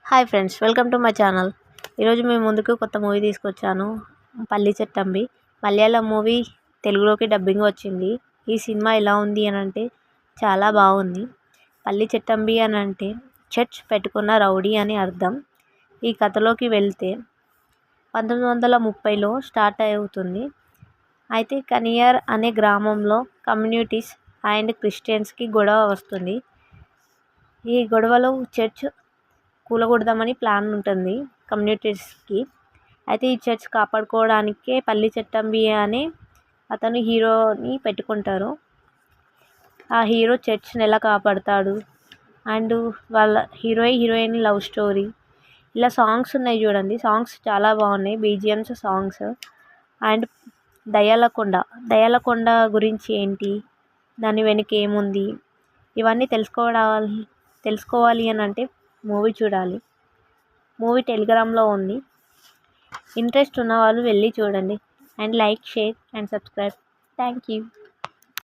Hi friends, welcome to my channel. ఈరోజు మేము ముందుకు కొత్త మూవీ తీసుకొచ్చాను, పల్లి చట్టంబి. మలయాళం మూవీ తెలుగులోకి డబ్బింగ్ వచ్చింది. ఈ సినిమా ఎలా ఉంది అని అంటే చాలా బాగుంది. పల్లి చట్టంబి అని అంటే చర్చ్ పెట్టుకున్న రౌడీ అని అర్థం. ఈ కథలోకి వెళ్తే 1930లో స్టార్ట్ అవుతుంది. అయితే కనియర్ అనే గ్రామంలో కమ్యూనిటీస్ అండ్ క్రిస్టియన్స్కి గొడవ వస్తుంది. ఈ గొడవలో చర్చ్ కూలగొడదామని ప్లాన్ ఉంటుంది కమ్యూనిటీస్కి. అయితే ఈ చర్చ్ కాపాడుకోవడానికే పల్లి చట్టంబి అనే అతను హీరోని పెట్టుకుంటారు. ఆ హీరో చర్చ్ని ఎలా కాపాడుతాడు అండ్ వాళ్ళ హీరోయిన్ లవ్ స్టోరీ, ఇలా సాంగ్స్ ఉన్నాయి చూడండి. సాంగ్స్ చాలా బాగున్నాయి, బీజిఎమ్స్ సాంగ్స్. అండ్ దయాలకొండ గురించి ఏంటి, దాని వెనుక ఏముంది, ఇవన్నీ తెలుసుకోవాలి అని అంటే మూవీ చూడాలి. మూవీ టెలిగ్రామ్లో ఉంది. ఇంట్రెస్ట్ ఉన్న వాళ్ళు వెళ్ళి చూడండి. And like, share and subscribe. Thank you.